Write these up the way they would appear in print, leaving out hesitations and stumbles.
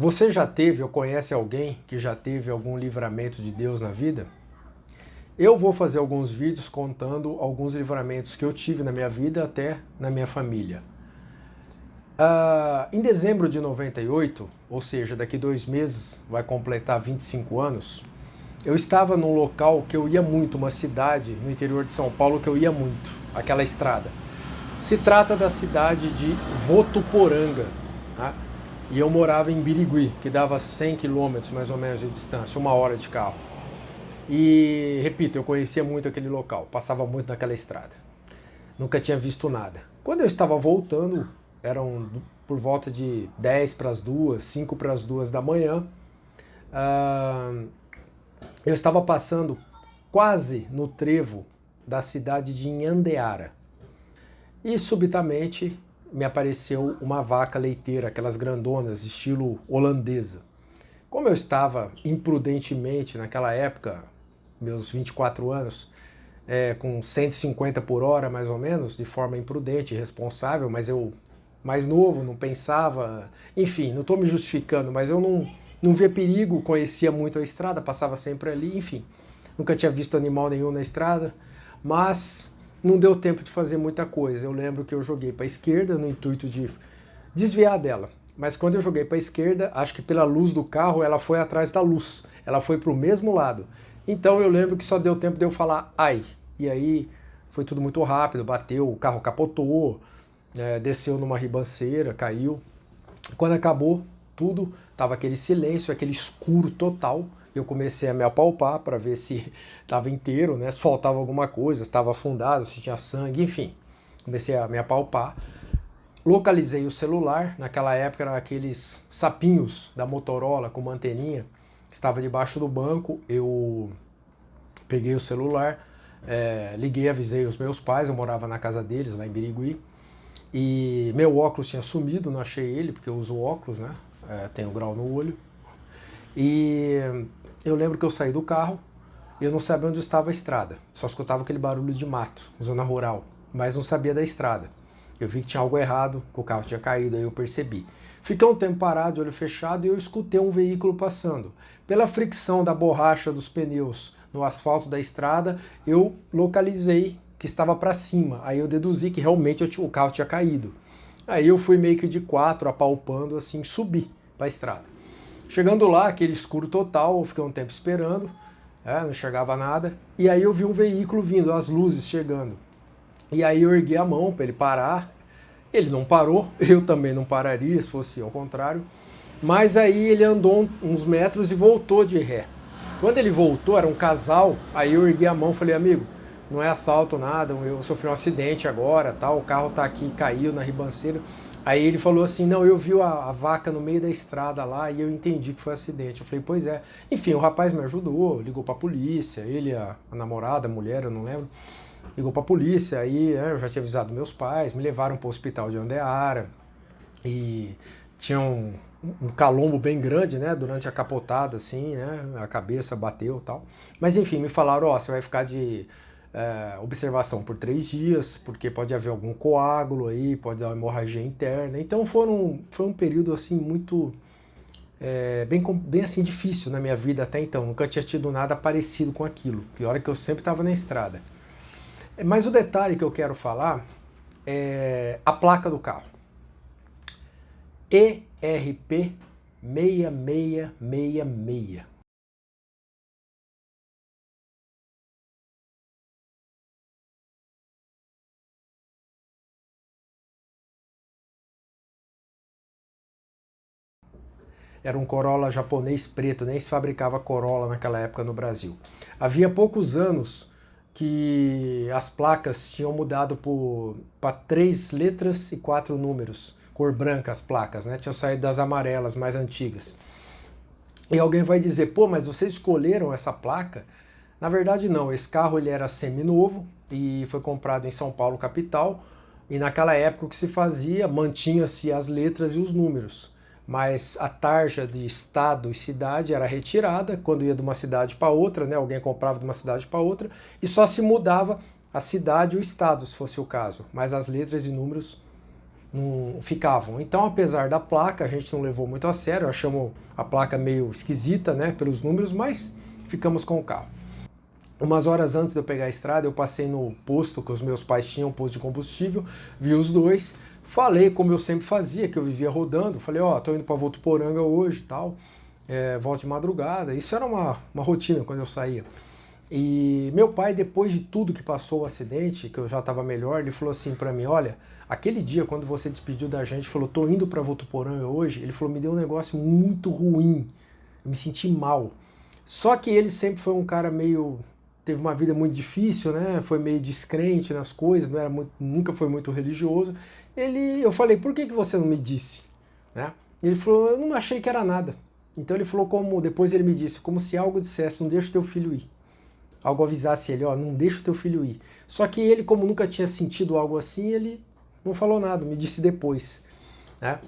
Você já teve ou conhece alguém que já teve algum livramento de Deus na vida? Eu vou fazer alguns vídeos contando alguns livramentos que eu tive na minha vida, até na minha família. Em dezembro de 98, ou seja, daqui 2 meses vai completar 25 anos, eu estava num local que eu ia muito, uma cidade no interior de São Paulo que eu ia muito, aquela estrada. Se trata da cidade de Votuporanga, tá? E eu morava em Birigui, que dava 100 quilômetros mais ou menos de distância, 1 hora de carro. E, repito, eu conhecia muito aquele local, passava muito naquela estrada. Nunca tinha visto nada. Quando eu estava voltando, eram por volta de 10 para as 2, 5 para as 2 da manhã, eu estava passando quase no trevo da cidade de Inhandeara. E subitamente me apareceu uma vaca leiteira, aquelas grandonas, estilo holandesa. Como eu estava imprudentemente naquela época, meus 24 anos, com 150 por hora mais ou menos, de forma imprudente, irresponsável, mas eu mais novo, não pensava, enfim, não estou me justificando, mas eu não via perigo, conhecia muito a estrada, passava sempre ali, enfim, nunca tinha visto animal nenhum na estrada, mas não deu tempo de fazer muita coisa. Eu lembro que eu joguei para a esquerda no intuito de desviar dela. Mas quando eu joguei para a esquerda, acho que pela luz do carro, ela foi atrás da luz. Ela foi para o mesmo lado. Então eu lembro que só deu tempo de eu falar ai. E aí foi tudo muito rápido, bateu, o carro capotou, desceu numa ribanceira, caiu. Quando acabou tudo, tava aquele silêncio, aquele escuro total. Eu comecei a me apalpar para ver se estava inteiro, né? Se faltava alguma coisa, se estava afundado, se tinha sangue, enfim. Comecei a me apalpar. Localizei o celular, naquela época eram aqueles sapinhos da Motorola com uma anteninha, estava debaixo do banco, eu peguei o celular, liguei, avisei os meus pais, eu morava na casa deles, lá em Birigui, e meu óculos tinha sumido, não achei ele, porque eu uso óculos, né? Tenho grau no olho. E eu lembro que eu saí do carro, eu não sabia onde estava a estrada, só escutava aquele barulho de mato, zona rural, mas não sabia da estrada. Eu vi que tinha algo errado, que o carro tinha caído, aí eu percebi. Fiquei um tempo parado, de olho fechado, e eu escutei um veículo passando. Pela fricção da borracha dos pneus no asfalto da estrada, eu localizei que estava para cima. Aí eu deduzi que realmente o carro tinha caído. Aí eu fui meio que de quatro, apalpando, assim, subi para a estrada. Chegando lá, aquele escuro total, eu fiquei um tempo esperando, não enxergava nada. E aí eu vi um veículo vindo, as luzes chegando. E aí eu ergui a mão para ele parar. Ele não parou, eu também não pararia se fosse ao contrário. Mas aí ele andou uns metros e voltou de ré. Quando ele voltou, era um casal, aí eu ergui a mão e falei, amigo, não é assalto nada, eu sofri um acidente agora, tal, o carro tá aqui, caiu na ribanceira. Aí ele falou assim, não, eu vi a vaca no meio da estrada lá e eu entendi que foi um acidente. Eu falei, pois é. Enfim, o rapaz me ajudou, ligou pra polícia, ele, a namorada, a mulher, eu não lembro, ligou pra polícia, aí eu já tinha avisado meus pais, me levaram pro hospital de Andeara e tinha um calombo bem grande, né, durante a capotada, assim, né, a cabeça bateu e tal. Mas enfim, me falaram, ó, você vai ficar de observação por 3 dias, porque pode haver algum coágulo aí, pode dar uma hemorragia interna. Então foi um período, assim, muito, bem assim, difícil na minha vida até então. Nunca tinha tido nada parecido com aquilo. Pior é que eu sempre estava na estrada. Mas o detalhe que eu quero falar é a placa do carro. ERP 6666. Era um Corolla japonês preto, nem se fabricava Corolla naquela época no Brasil. Havia poucos anos que as placas tinham mudado para 3 letras e 4 números, cor branca as placas, né? Tinham saído das amarelas mais antigas. E alguém vai dizer, pô, mas vocês escolheram essa placa? Na verdade não, esse carro ele era seminovo e foi comprado em São Paulo, capital, e naquela época o que se fazia, mantinha-se as letras e os números, mas a tarja de estado e cidade era retirada quando ia de uma cidade para outra, né? Alguém comprava de uma cidade para outra, e só se mudava a cidade e o estado, se fosse o caso, mas as letras e números não ficavam. Então, apesar da placa, a gente não levou muito a sério, achamos a placa meio esquisita, né, pelos números, mas ficamos com o carro. Umas horas antes de eu pegar a estrada, eu passei no posto que os meus pais tinham, um posto de combustível, vi os dois, falei como eu sempre fazia, que eu vivia rodando, falei, ó, tô indo para Votuporanga hoje e tal, volto de madrugada. Isso era uma rotina quando eu saía. E meu pai, depois de tudo que passou o acidente, que eu já estava melhor, ele falou assim para mim, olha, aquele dia quando você despediu da gente, falou, tô indo para Votuporanga hoje, ele falou, me deu um negócio muito ruim, eu me senti mal. Só que ele sempre foi um cara meio, teve uma vida muito difícil, né? Foi meio descrente nas coisas, não era muito, nunca foi muito religioso. Eu falei, por que você não me disse? Né? Ele falou, eu não achei que era nada. Então ele falou como, depois ele me disse, como se algo dissesse, não deixa o teu filho ir. Algo avisasse ele, ó, não deixa o teu filho ir. Só que ele, como nunca tinha sentido algo assim, ele não falou nada, me disse depois. Né?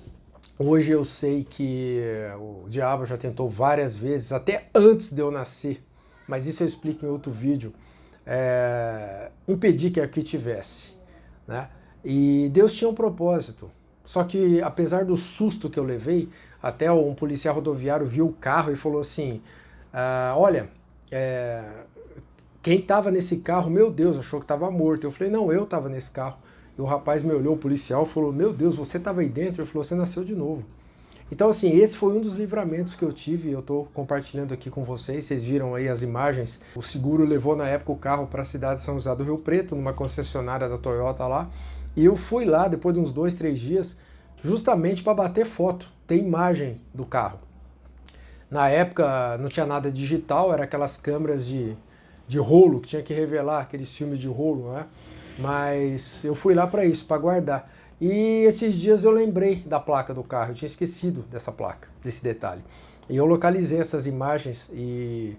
Hoje eu sei que o diabo já tentou várias vezes, até antes de eu nascer, mas isso eu explico em outro vídeo, impedir que aqui tivesse. Né? E Deus tinha um propósito. Só que apesar do susto que eu levei, até um policial rodoviário viu o carro e falou assim, olha, quem estava nesse carro, meu Deus, achou que estava morto. Eu falei, não, eu estava nesse carro. E o rapaz me olhou, o policial, falou, meu Deus, você estava aí dentro? Ele falou, você nasceu de novo. Então, assim, esse foi um dos livramentos que eu tive, eu estou compartilhando aqui com vocês, vocês viram aí as imagens. O seguro levou na época o carro para a cidade de São José do Rio Preto, numa concessionária da Toyota lá, e eu fui lá depois de uns 2, 3 dias, justamente para bater foto, ter imagem do carro. Na época não tinha nada digital, era aquelas câmeras de rolo, que tinha que revelar aqueles filmes de rolo, né? Mas eu fui lá para isso, para guardar. E esses dias eu lembrei da placa do carro, eu tinha esquecido dessa placa, desse detalhe. E eu localizei essas imagens e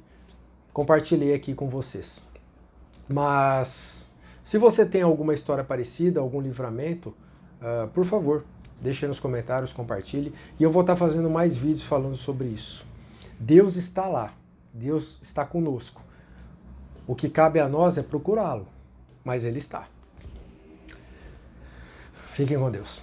compartilhei aqui com vocês. Mas se você tem alguma história parecida, algum livramento, por favor, deixe aí nos comentários, compartilhe. E eu vou estar fazendo mais vídeos falando sobre isso. Deus está lá, Deus está conosco. O que cabe a nós é procurá-lo, mas Ele está. Fiquem com Deus.